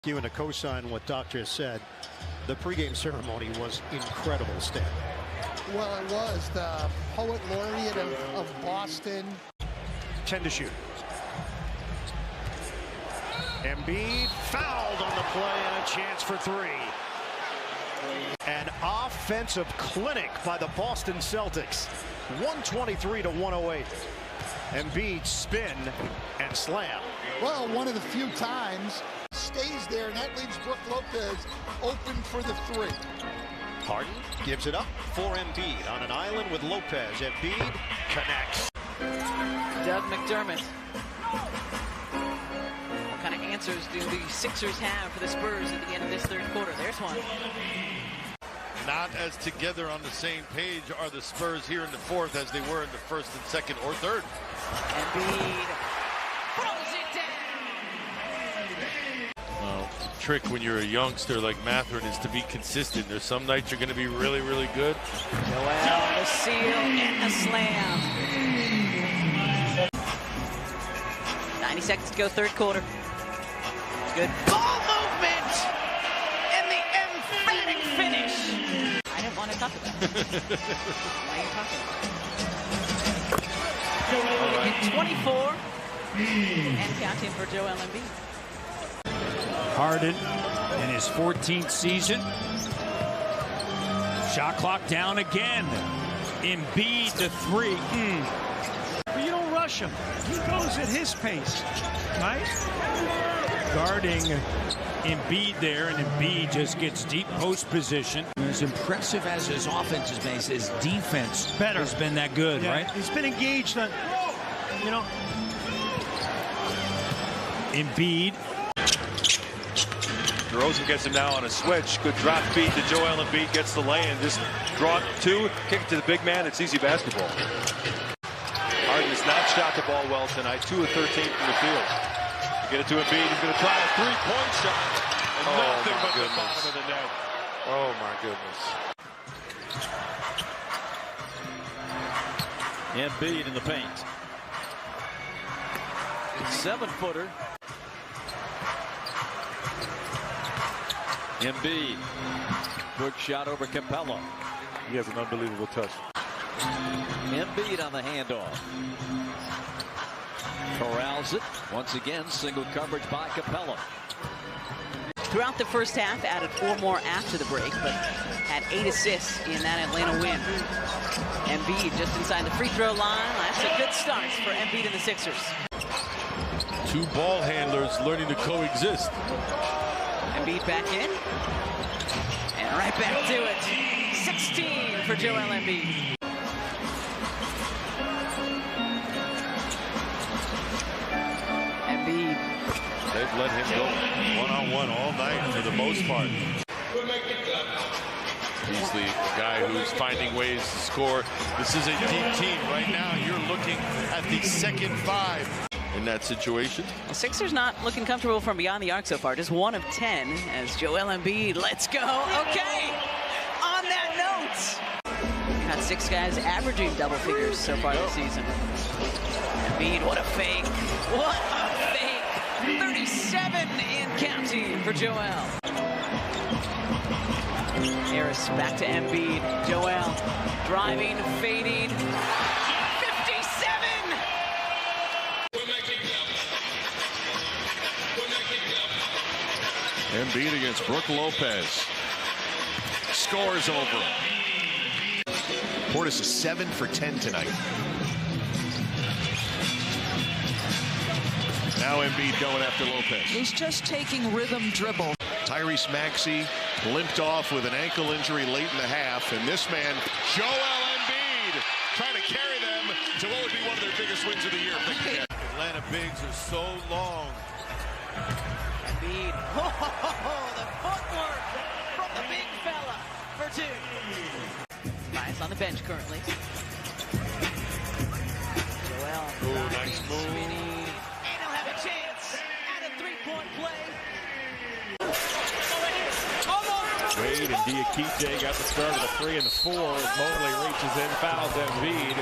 You and to co-sign what Doc just said, the pregame ceremony was incredible, Stan. Well, it was. The poet laureate of Boston. 10 to shoot. Embiid fouled on the play and a chance for three. An offensive clinic by the Boston Celtics. 123 to 108. Embiid spin and slam. Well, one of the few times stays there, and that leaves Brook Lopez open for the three. Harden gives it up for Embiid on an island with Lopez. Embiid connects. Doug McDermott. What kind of answers do the Sixers have for the Spurs at the end of this third quarter? There's one. Not as together on the same page are the Spurs here in the fourth as they were in the first and second or third. Embiid throws it down. Well, the trick when you're a youngster like Mathurin is to be consistent. There's some nights you're going to be really, really good. Joel, the seal and the slam. 90 seconds to go, third quarter. Good ball movement and the emphatic finish. I didn't want to talk about it. Why are you talking about it? 24 and counting for Joel Embiid. Harden in his 14th season. Shot clock down again. Embiid to three. You don't rush him. He goes at his pace, right? Guarding Embiid there, and Embiid just gets deep post position. As impressive as his offense has been, his defense has been that good, right? He's been engaged on, Embiid. DeRozan gets him now on a switch. Good drop feed to Joel Embiid. Gets the lay-in. Just draw it two. Kick it to the big man. It's easy basketball. Harden has not shot the ball well tonight. 2 of 13 from the field. Get it to Embiid. He's going to try a three-point shot. And nothing but the bottom of the net. Oh, my goodness. Embiid in the paint. 7-footer. Embiid. Good shot over Capella. He has an unbelievable touch. Embiid on the handoff. Corrals it. Once again, single coverage by Capella. Throughout the first half, added 4 more after the break, but had 8 assists in that Atlanta win. Embiid just inside the free throw line. That's a good start for Embiid and the Sixers. 2 ball handlers learning to coexist. Embiid back in. And right back to it. 16 for Joel Embiid. Embiid. They've let him go one-on-one all night for the most part. He's the guy who's finding ways to score. This is a deep team. Right now, you're looking at the second 5 in that situation. The Sixers not looking comfortable from beyond the arc so far. Just 1 of 10 as Joel Embiid lets go. Okay, on that note, got 6 guys averaging double figures so far this season. Embiid, what a fake. What a fake. 37 and counting for Joel. Harris back to Embiid. Joel driving, fading. 57! Embiid against Brook Lopez. Scores over. Portis is 7 for 10 tonight. Now Embiid going after Lopez. He's just taking rhythm dribble. Tyrese Maxey limped off with an ankle injury late in the half, and this man, Joel Embiid, trying to carry them to what would be one of their biggest wins of the year. Atlanta bigs are so long. Embiid, the footwork from the big fella for 2. Bias on the bench currently. Joel. Oh, nice move. Spinning. And he'll have a chance at a 3-point play. Wade and Diakite got the start of the 3 and the 4. Mobley reaches in, fouls Embiid,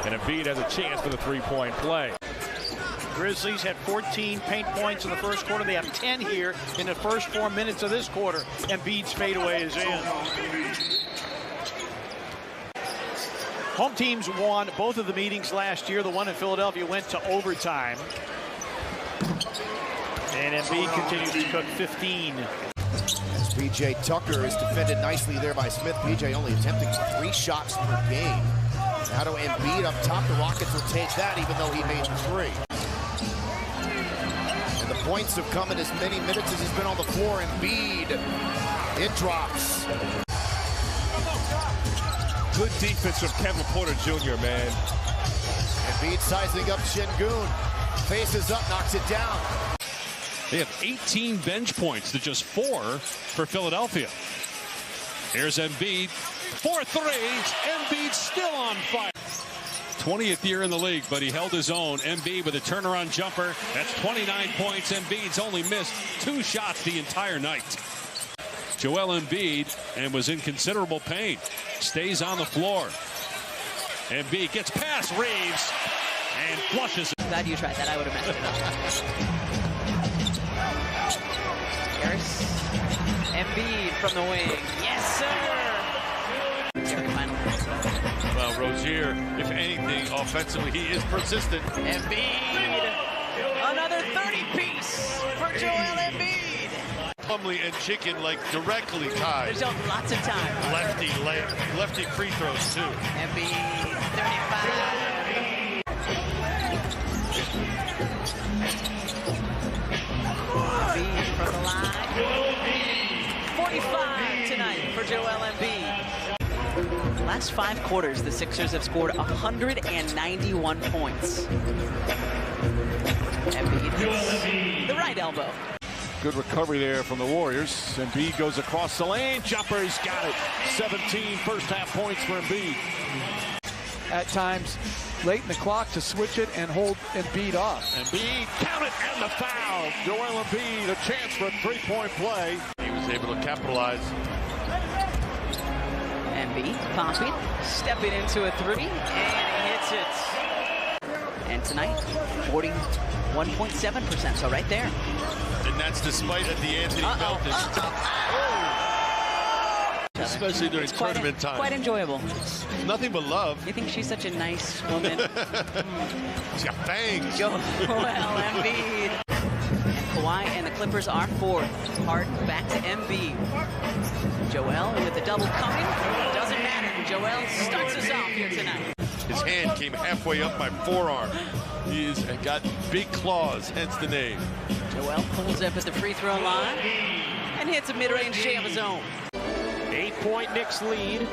and Embiid has a chance for the 3-point play. Grizzlies had 14 paint points in the first quarter. They have 10 here in the first 4 minutes of this quarter. Embiid's fadeaway is in. Home teams won both of the meetings last year. The one in Philadelphia went to overtime. And Embiid continues to cook 15. PJ Tucker is defended nicely there by Smith. PJ only attempting 3 shots per game. Now to Embiid up top. The Rockets will take that even though he made 3. And the points have come in as many minutes as he's been on the floor. Embiid, it drops. Good defense of Kevin Porter Jr., man. Embiid sizing up Şengün. Faces up, knocks it down. They have 18 bench points to just 4 for Philadelphia. Here's Embiid. 4 threes. Embiid still on fire. 20th year in the league, but he held his own. Embiid with a turnaround jumper. That's 29 points. Embiid's only missed 2 shots the entire night. Joel Embiid, and was in considerable pain, stays on the floor. Embiid gets past Reeves and flushes it. Glad you tried that. I would have messed it up. Harris. Embiid from the wing. Yes, sir. Well, Rozier, if anything, offensively, he is persistent. Embiid. Another 30-piece for Joel Embiid. Plumlee and Chicken like directly tied. There's lots of time. Lefty free throws too. Embiid, 35. Embiid from the line. 45 tonight for Joel Embiid. Last 5 quarters, the Sixers have scored 191 points. Embiid hits the right elbow. Good recovery there from the Warriors. Embiid goes across the lane. Jumper, he's got it. 17 first half points for Embiid. At times, late in the clock to switch it and hold Embiid off. Embiid, count it, and the foul. Joel Embiid, a chance for a 3-point play. He was able to capitalize. Embiid popping, stepping into a 3, and he hits it. And tonight, 41.7%, so right there. And that's despite at the Anthony Melton. Especially during tournament time. Quite enjoyable. Nothing but love. You think she's such a nice woman? She's got fangs. Joel Embiid. And Kawhi and the Clippers are 4th. Hard back to Embiid. Joel with the double coming. Doesn't matter. Joel starts us off here tonight. His hand came halfway up my forearm. He's got big claws, hence the name. Joel pulls up at the free throw line and hits a mid-range jam of his own. 8-point Knicks lead.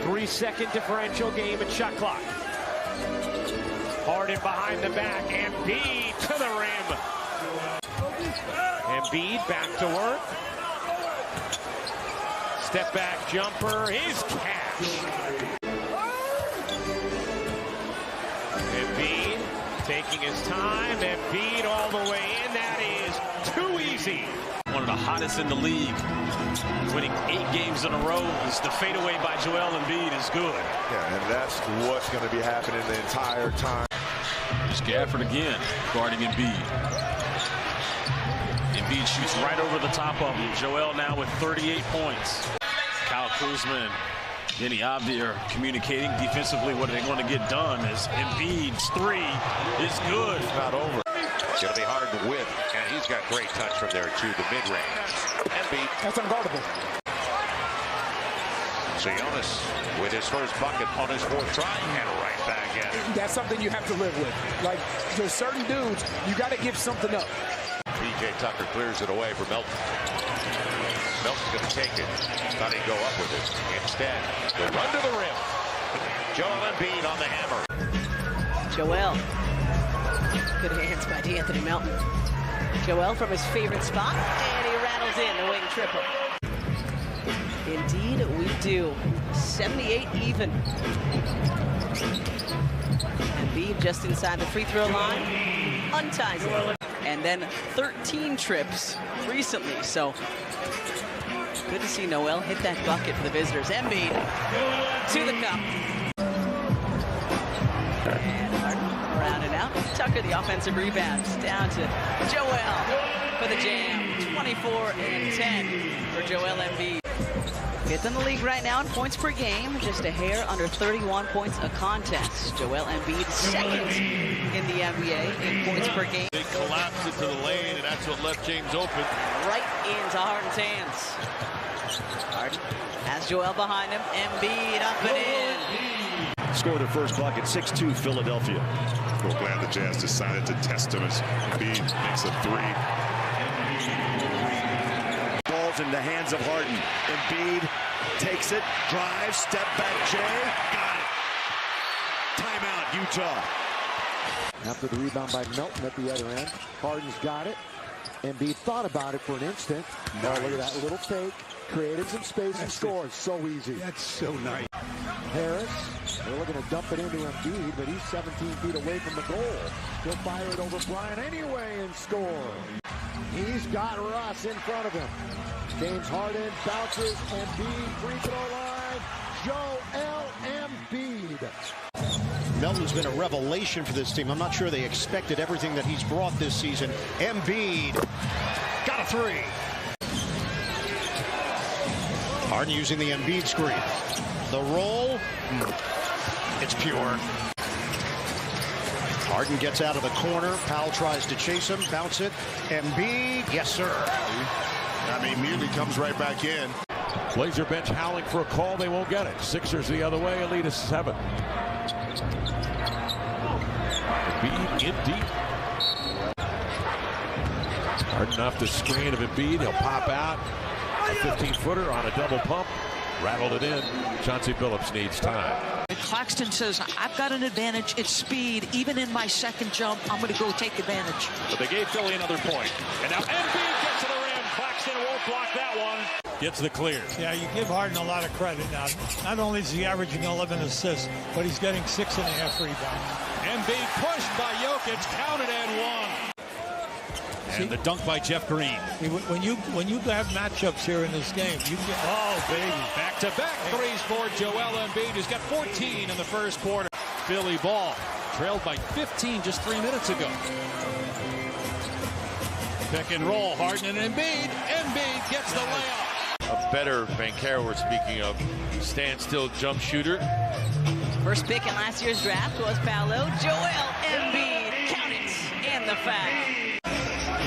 3-second differential game and shot clock. Harden behind the back. Embiid to the rim. Embiid back to work. Step back jumper is cash. Embiid taking his time. Embiid all the way in. That is too easy. One of the hottest in the league. Winning 8 games in a row. The fadeaway by Joel Embiid is good. Yeah, and that's what's going to be happening the entire time. Here's Gafford again, guarding Embiid. Embiid shoots right over the top of him. Joel now with 38 points. Kyle Kuzma and Denny Avdi are communicating defensively what they want to get done as Embiid's 3 is good. It's not over. It's going to be hard to win, and he's got great touch from there to the mid-range. Embiid. That's unguardable. So Jonas with his first bucket on his 4th try and right back at it. That's something you have to live with. Like, there's certain dudes, you got to give something up. PJ Tucker clears it away for Melton. Melton's going to take it. Thought he'd go up with it. Instead, the run to the rim. Joel Embiid on the hammer. Joel. Good hands by D'Anthony Melton. Joel from his favorite spot, and he rattles in the wing triple. Indeed, we do. 78 even. Embiid just inside the free throw line. Unties it. And then 13 trips recently, so good to see Noel hit that bucket for the visitors. Embiid to the cup. And Harden rounded out. Tucker, the offensive rebounds, down to Joel for the jam. 24 and 10 for Joel Embiid. Fifth in the league right now in points per game, just a hair under 31 points a contest. Joel Embiid second in the NBA in points per game. They collapsed into the lane, and that's what left James open. Right into Harden's hands. Harden has Joel behind him. Embiid up and in. Scored their first bucket, 6-2 Philadelphia. Well, glad the Jazz decided to test him as Embiid makes a three. Ball's in the hands of Harden. Embiid takes it, drives, step back, Jay. Got it. Timeout, Utah. After the rebound by Melton at the other end, Harden's got it. Embiid thought about it for an instant. Nice. Oh, look at that little fake. Created some space and scores. So easy. That's so nice. Harris, they're looking to dump it into Embiid, but he's 17 feet away from the goal. He'll fire it over Bryant anyway and score. He's got Russ in front of him. James Harden bounces. Embiid, free throw line. Joel Embiid. Melton's been a revelation for this team. I'm not sure they expected everything that he's brought this season. Embiid got a three. Harden using the Embiid screen. The roll, it's pure. Harden gets out of the corner. Powell tries to chase him, bounce it. Embiid, yes sir. I mean, immediately comes right back in. Blazer bench howling for a call. They won't get it. Sixers the other way. A lead of 7. Embiid in deep. Harden off the screen of Embiid. He'll pop out. A 15-footer on a double pump. Rattled it in. Chauncey Billups needs time. Claxton says, I've got an advantage. It's speed. Even in my second jump, I'm going to go take advantage. But they gave Philly another point. And now Embiid gets to the rim. Claxton won't block that one. Gets the clear. Yeah, you give Harden a lot of credit now. Not only is he averaging 11 assists, but he's getting 6.5 rebounds. Embiid pushed by Jokic, counted and one. And the dunk by Jeff Green. When you have matchups here in this game, you get, oh baby, back-to-back threes for Joel Embiid, who's got 14 in the first quarter. Philly ball trailed by 15 just 3 minutes ago. Pick and roll, Harden and Embiid. Embiid gets the layup. A better Banchero we're speaking of. Standstill jump shooter. First pick in last year's draft was Paolo. Joel Embiid, count it, and the foul.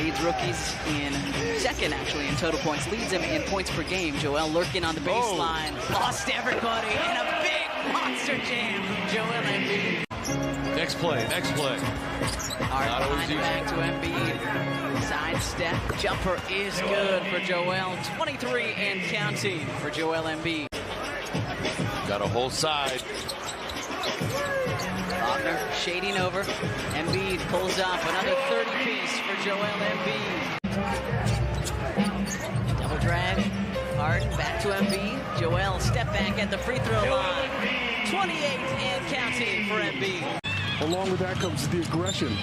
Leads rookies in second, actually, in total points. Leads him in points per game. Joel lurking on the baseline. Lost everybody in a big monster jam. Joel Embiid. Next play. Harden behind the back to Embiid. Side step. Jumper is good for Joel. 23 and counting for Joel Embiid. Got a whole side. Wagner shading over. Embiid pulls up another 30-piece for Joel Embiid. Double drag. Harden back to Embiid. Joel step back at the free throw line. 28 and counting for Embiid. Along with that comes the aggression,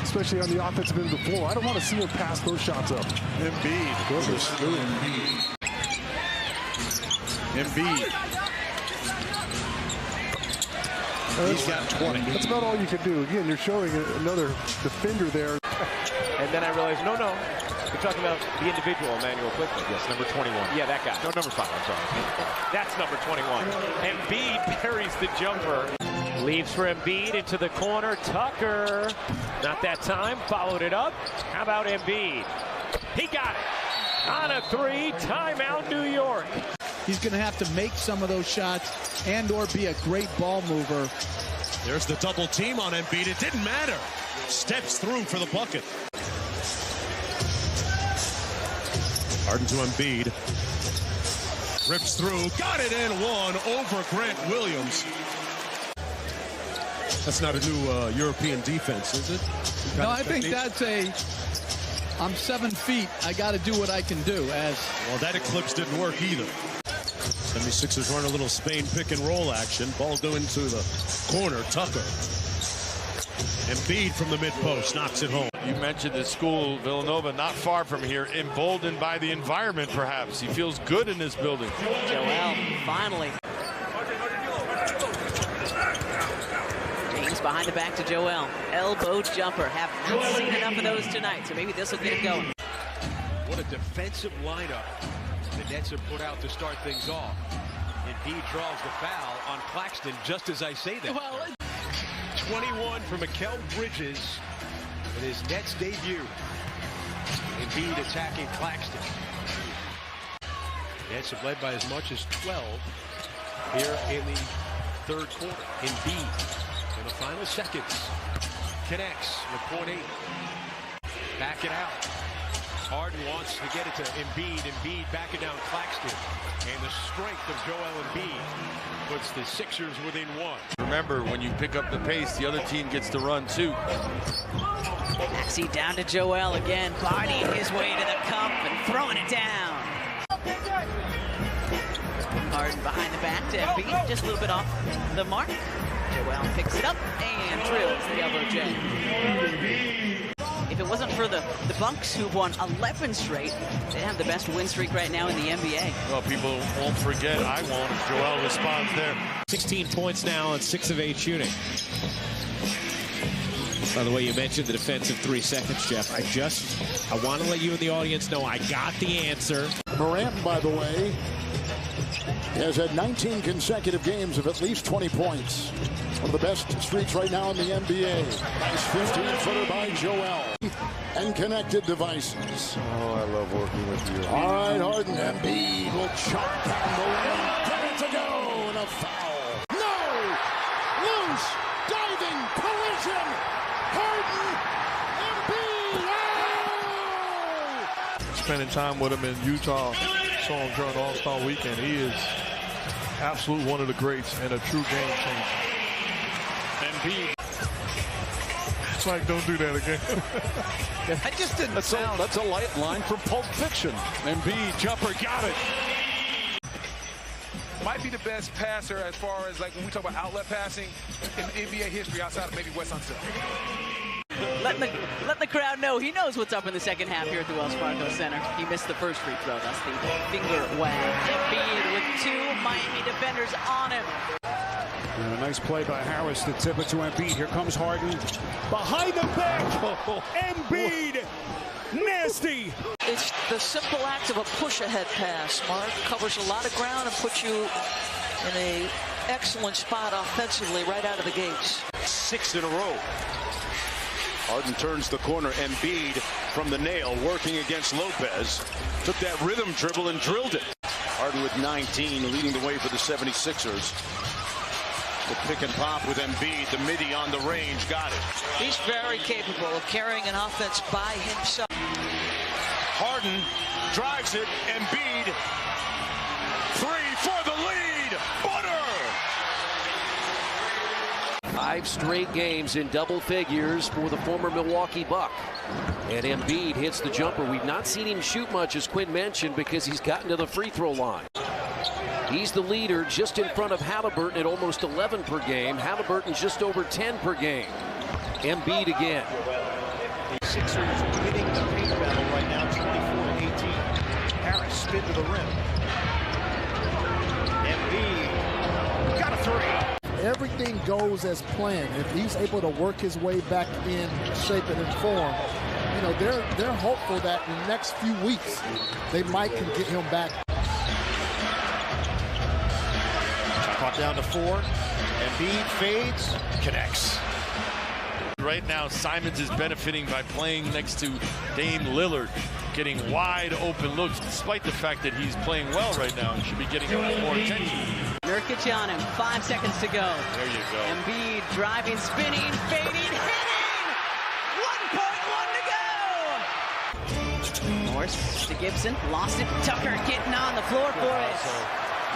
especially on the offensive end of the floor. I don't want to see him pass those shots up. Embiid. He's got 20. That's about all you can do. Again, you're showing another defender there. And then I realized, no. We're talking about the individual, Emmanuel Quickly. Yes, number 21. Yeah, that guy. No, number 5, I'm sorry. That's number 21. Embiid buries the jumper. Leaves for Embiid into the corner. Tucker, not that time, followed it up. How about Embiid? He got it. On a 3, timeout New York. He's going to have to make some of those shots and or be a great ball mover. There's the double team on Embiid. It didn't matter. Steps through for the bucket. Harden to Embiid. Rips through. Got it in one over Grant Williams. That's not a new European defense, is it? No, I think that's I'm 7 feet. I got to do what I can do. Well, that eclipse didn't work either. 76ers run a little Spain pick and roll action. Ball going to the corner. Tucker. Embiid from the mid-post knocks it home. You mentioned the school, Villanova, not far from here, emboldened by the environment, perhaps. He feels good in this building. Joel, finally. James behind the back to Joel. Elbow jumper. Haven't seen enough of those tonight, so maybe this will get it going. What a defensive lineup the Nets have put out to start things off. Embiid draws the foul on Claxton just as I say that. Well, 21 for Mikal Bridges in his Nets debut. Embiid attacking Claxton. Nets have led by as much as 12 here in the third quarter. Embiid in the final seconds connects with .8. Back it out. Harden wants to get it to Embiid. Embiid backing down Claxton. And the strength of Joel Embiid puts the Sixers within one. Remember, when you pick up the pace, the other team gets to run too. Maxey down to Joel again, bodying his way to the cup and throwing it down. Harden behind the back to Embiid, just a little bit off the mark. Joel picks it up and drills the elbow J. If it wasn't for the Bucks, who've won 11 straight, they have the best win streak right now in the NBA. Well, people won't forget, I won't, if Joel responds there. 16 points now on 6 of 8 shooting. By the way, you mentioned the defensive 3 seconds, Jeff. I want to let you and the audience know I got the answer. Morant, by the way, has had 19 consecutive games of at least 20 points. One of the best streaks right now in the NBA. Nice 15-footer by Joel. And connected devices. Oh, I love working with you. All right, Harden. Embiid will chop down the lane. 10 minutes to go, and a foul. No! Loose! Diving! Collision! Harden! Embiid! Oh! Spending time with him in Utah, saw him during All-Star Weekend. He is absolute one of the greats and a true game changer. Embiid. It's like, don't do that again. I just didn't sound. That's a light line from Pulp Fiction. Embiid, jumper, got it. Might be the best passer as far as like when we talk about outlet passing in NBA history outside of maybe Wes Unseld. Let the crowd know he knows what's up in the second half here at the Wells Fargo Center. He missed the first free throw. That's the finger wag. Embiid with 2 Miami defenders on him. And a nice play by Harris to tip it to Embiid. Here comes Harden. Behind the back. Embiid. Nasty. It's the simple act of a push-ahead pass, Mark. Covers a lot of ground and puts you in an excellent spot offensively right out of the gates. 6 in a row. Harden turns the corner. Embiid from the nail, working against Lopez. Took that rhythm dribble and drilled it. Harden with 19, leading the way for the 76ers. The pick and pop with Embiid, the midi on the range, got it. He's very capable of carrying an offense by himself. Harden drives it. Embiid, 3 for the lead. Butter! 5 straight games in double figures for the former Milwaukee Buck. And Embiid hits the jumper. We've not seen him shoot much, as Quinn mentioned, because he's gotten to the free throw line. He's the leader, just in front of Halliburton at almost 11 per game. Halliburton's just over 10 per game. Embiid again. The Sixers winning the paint battle right now, 24-18. Harris spin to the rim. Embiid got a 3. Everything goes as planned. If he's able to work his way back in shape and in form, you know, they're hopeful that in the next few weeks they might can get him back. Caught down to 4. Embiid fades, connects. Right now, Simons is benefiting by playing next to Dame Lillard, getting wide open looks, despite the fact that he's playing well right now and should be getting more attention. Nurkic on him, 5 seconds to go. There you go. Embiid driving, spinning, fading, hitting! 1.1 to go! Morris to Gibson, lost it. Tucker getting on the floor for it.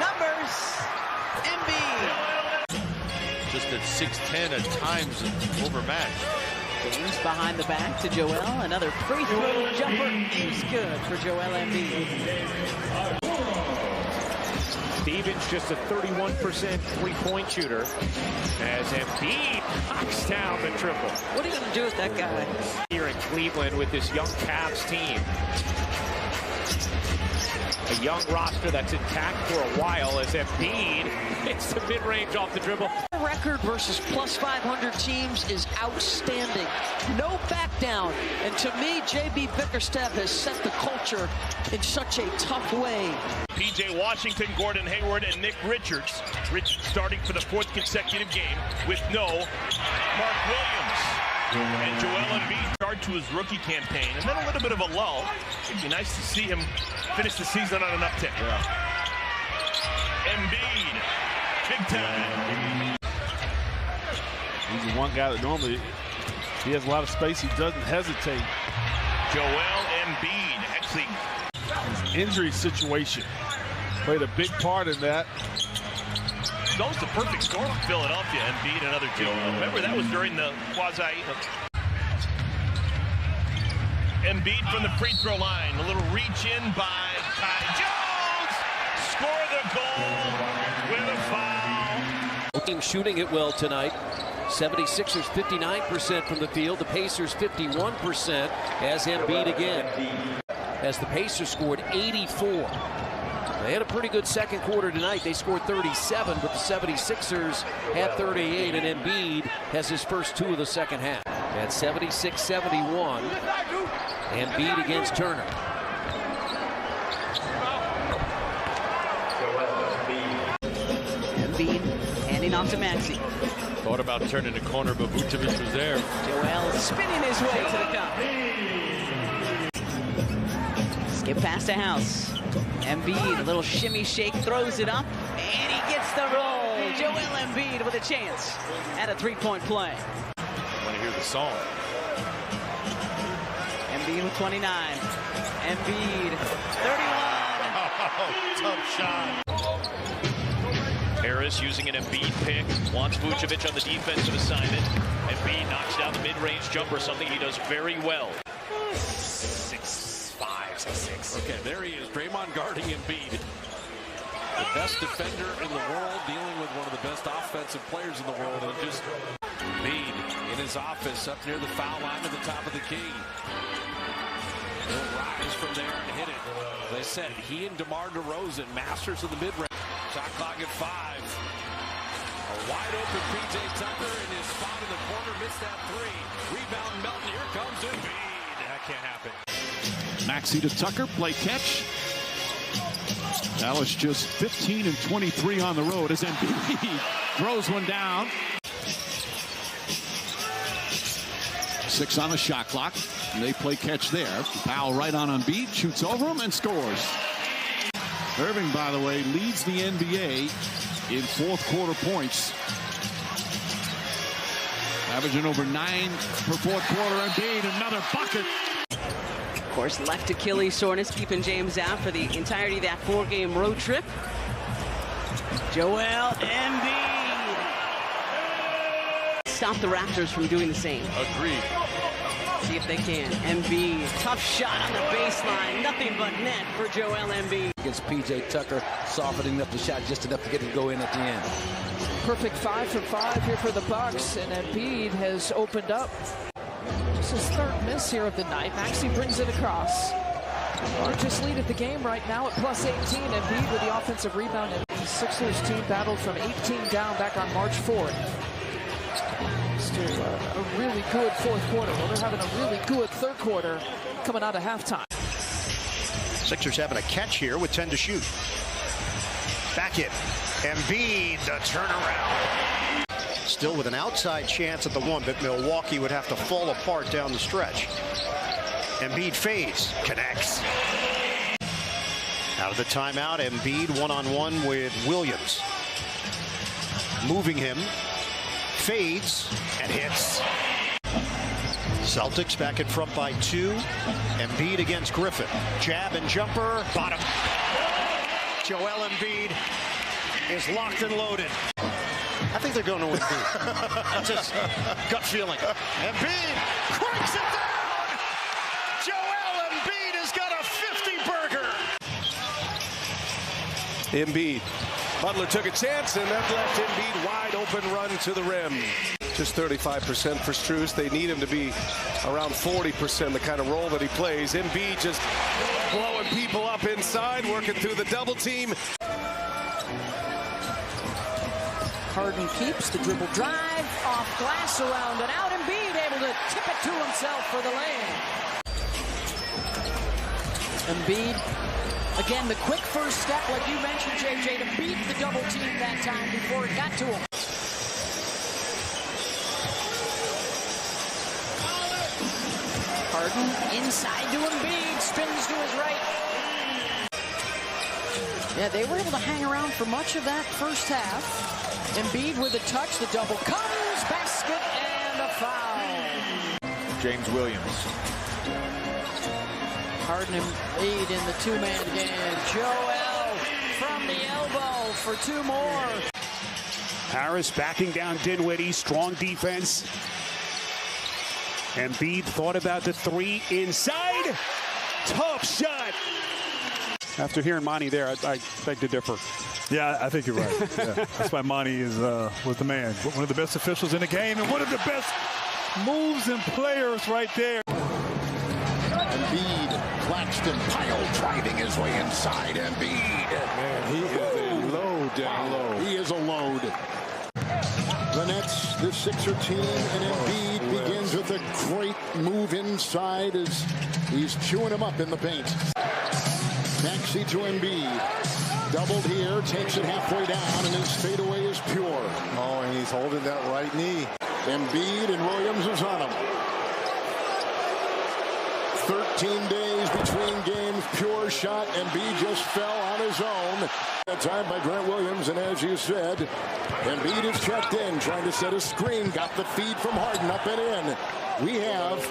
Numbers, Embiid. Just at 6'10", at times overmatched. James behind the back to Joel. Another free throw jumper is good for Joel Embiid. Stevens just a 31% three-point shooter as Embiid knocks down the triple. What are you going to do with that guy? Here in Cleveland with this young Cavs team. A A young roster that's intact for a while as Embiid hits the mid-range off the dribble. Record versus plus 500 teams is outstanding. No back down. And to me, J.B. Bickerstaff has set the culture in such a tough way. P.J. Washington, Gordon Hayward, and Nick Richards. Richards starting for the 4th consecutive game with no Mark Williams. And Joel Embiid start to his rookie campaign, and then a little bit of a lull. It'd be nice to see him finish the season on an uptick. Embiid, big time. He's the one guy that normally, he has a lot of space. He doesn't hesitate. Joel Embiid, actually, his injury situation played a big part in that. It's almost a perfect storm for Philadelphia. Embiid, another 2. Remember, that was during the quasi. Embiid from the free throw line. A little reach in by Ty Jones. Score the goal with a foul. Team shooting it well tonight. 76ers 59% from the field. The Pacers 51% as Embiid again. As the Pacers scored 84. They had a pretty good second quarter tonight. They scored 37, but the 76ers had 38, and Embiid has his first 2 of the second half. At 76-71, Embiid against Turner. Embiid handing off to Maxey. Thought about turning the corner, but Vucevic was there. Joel spinning his way to the cup. Skip past the house. Embiid, a little shimmy shake, throws it up, and he gets the roll. Joel Embiid with a chance at a 3-point play. I want to hear the song. Embiid with 29. Embiid, 31. Oh, tough shot. Harris using an Embiid pick, wants Vucevic on the defensive assignment. Embiid knocks down the mid-range jumper, something he does very well. 6'5", 6'6". Okay, there he is, Draymond guarding Embiid. The best defender in the world, dealing with one of the best offensive players in the world, and just Embiid in his office up near the foul line at the top of the key. He'll rise from there and hit it. As I said, he and DeMar DeRozan, masters of the mid-range. Shot clock at 5. A wide open P.J. Tucker in his spot in the corner, missed that 3. Rebound Melton, here comes Embiid. That can't happen. Maxey to Tucker, play catch. Dallas just 15 and 23 on the road as Embiid throws one down. 6 on the shot clock. And they play catch there. Powell right on Embiid, shoots over him and scores. Irving, by the way, leads the NBA in fourth quarter points. Averaging over 9 per fourth quarter. Embiid, another bucket. Of course, left Achilles soreness keeping James out for the entirety of that 4-game road trip. Joel Embiid. Stop the Raptors from doing the same. Agreed. See if they can. Embiid, tough shot on the baseline. Nothing but net for Joel Embiid. Against P.J. Tucker, softening up the shot just enough to get it to go in at the end. Perfect 5 for 5 here for the Bucks, and Embiid has opened up. Just his 3rd miss here of the night. Maxey brings it across. Largest lead of the game right now at plus 18. Embiid with the offensive rebound. And the Sixers team battled from 18 down back on March 4th. Still a really good fourth quarter. Well, they're having a really good third quarter coming out of halftime. Sixers having a catch here with 10 to shoot. Back it. Embiid, the turnaround. Still with an outside chance at the 1, but Milwaukee would have to fall apart down the stretch. Embiid fades, connects. Out of the timeout, Embiid one-on-one with Williams. Moving him. Fades and hits. Celtics back in front by 2. Embiid against Griffin. Jab and jumper. Bottom. Joel Embiid is locked and loaded. I think they're going to win. That's just gut feeling. Embiid cranks it down. Joel Embiid has got a 50-burger. Embiid. Butler took a chance, and that left Embiid wide open run to the rim. Just 35% for Strus. They need him to be around 40%, the kind of role that he plays. Embiid just blowing people up inside, working through the double team. Harden keeps the dribble drive, off glass, around and out. Embiid able to tip it to himself for the lay-in. Embiid, again, the quick first step, like you mentioned, JJ, to beat the double team that time before it got to him. Harden inside to Embiid, spins to his right. Yeah, they were able to hang around for much of that first half. Embiid with a touch, the double comes, basket, and a foul. James Williams. Harden and Embiid in the two-man game. Joel from the elbow for two more. Harris backing down Dinwiddie, strong defense. Embiid thought about the three inside. Tough shot. After hearing Monty there, I beg to differ. Yeah, I think you're right. Yeah. That's why Monty was the man. One of the best officials in the game and one of the best moves and players right there. Embiid, Claxton, pile driving his way inside. Embiid. Man, he is a load down low. He is a load. The Nets, this Sixer team, and Embiid begins with a great move inside as he's chewing him up in the paint. Maxey to Embiid. Doubled here, takes it halfway down, and his fadeaway is pure. Oh, and he's holding that right knee. Embiid and Williams is on him. 13 days between games, pure shot. Embiid just fell on his own. That time by Grant Williams, and as you said, Embiid is checked in, trying to set a screen. Got the feed from Harden up and in. We have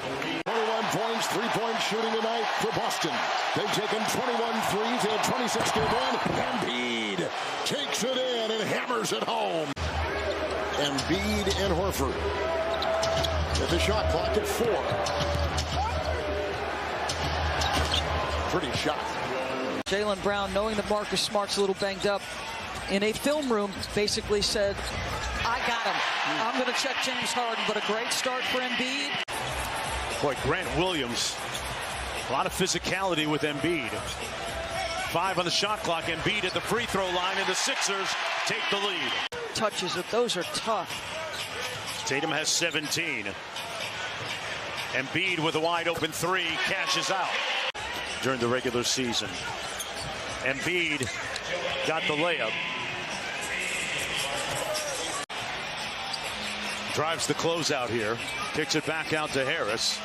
21 points, three-point shooting tonight for Boston. They've taken 21 threes. They had 26 to win. Embiid takes it in and hammers it home. Embiid and Horford at the shot clock at 4. Pretty shot. Jaylen Brown, knowing that Marcus Smart's a little banged up, in a film room basically said, I got him. I'm going to check James Harden, but a great start for Embiid. Boy, Grant Williams, a lot of physicality with Embiid. 5 on the shot clock. Embiid at the free throw line, and the Sixers take the lead. Touches, those are tough. Tatum has 17. Embiid with a wide open 3, cashes out during the regular season. Embiid got the layup. Drives the closeout here. Kicks it back out to Harris.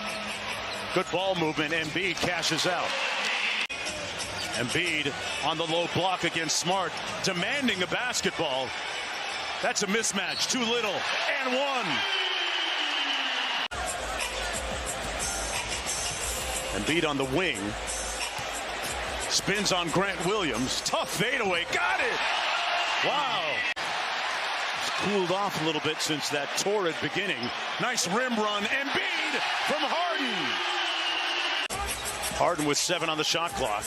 Good ball movement. Embiid cashes out. Embiid on the low block against Smart, demanding a basketball. That's a mismatch. Too little and one. Embiid on the wing. Spins on Grant Williams. Tough fadeaway. Got it. Wow. Cooled off a little bit since that torrid beginning. Nice rim run. Embiid from Harden. Harden with 7 on the shot clock.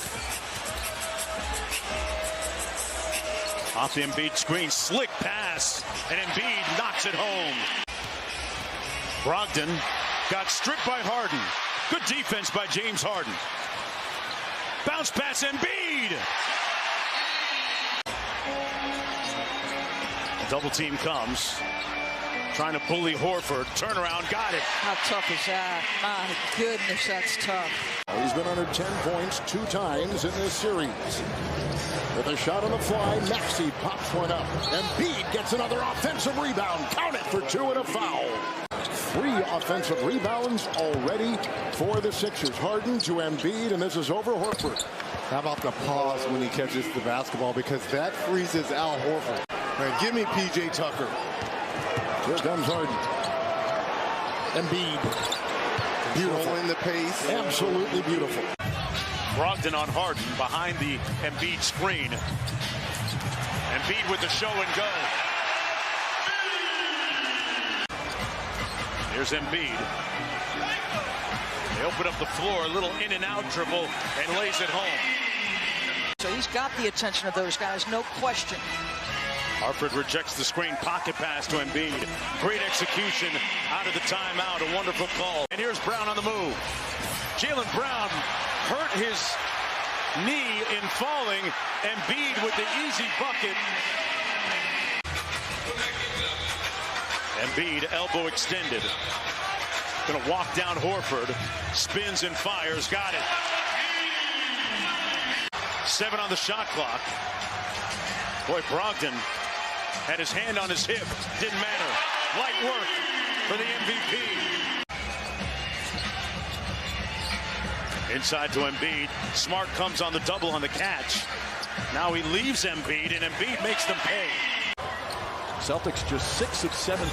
Off the Embiid screen. Slick pass. And Embiid knocks it home. Brogdon got stripped by Harden. Good defense by James Harden. Bounce pass. Embiid. Double team comes. Trying to bully Horford. Turnaround. Got it. How tough is that? My goodness, that's tough. He's been under 10 points 2 times in this series. With a shot on the fly, Maxey pops one up. Embiid gets another offensive rebound. Count it for 2 and a foul. 3 offensive rebounds already for the Sixers. Harden to Embiid, and this is over Horford. How about the pause when he catches the basketball, because that freezes Al Horford. Man, give me P.J. Tucker. Here comes Harden. Embiid. Beautiful. In the pace. Absolutely beautiful. Brogdon on Harden behind the Embiid screen. Embiid with the show and go. Here's Embiid. They open up the floor, a little in and out dribble, and lays it home. So he's got the attention of those guys, no question. Harford rejects the screen, pocket pass to Embiid. Great execution out of the timeout, a wonderful call. And here's Brown on the move. Jaylen Brown hurt his knee in falling. Embiid with the easy bucket. Embiid, elbow extended. Going to walk down Horford. Spins and fires. Got it. 7 on the shot clock. Boy, Brogdon had his hand on his hip. Didn't matter. Light work for the MVP. Inside to Embiid. Smart comes on the double on the catch. Now he leaves Embiid, and Embiid makes them pay. Celtics just 6 of 17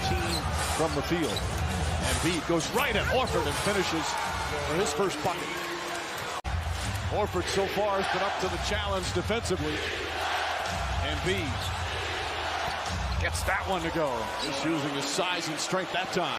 from the field. Embiid goes right at Horford and finishes for his first bucket. Horford so far has been up to the challenge defensively. Embiid gets that one to go. He's using his size and strength that time.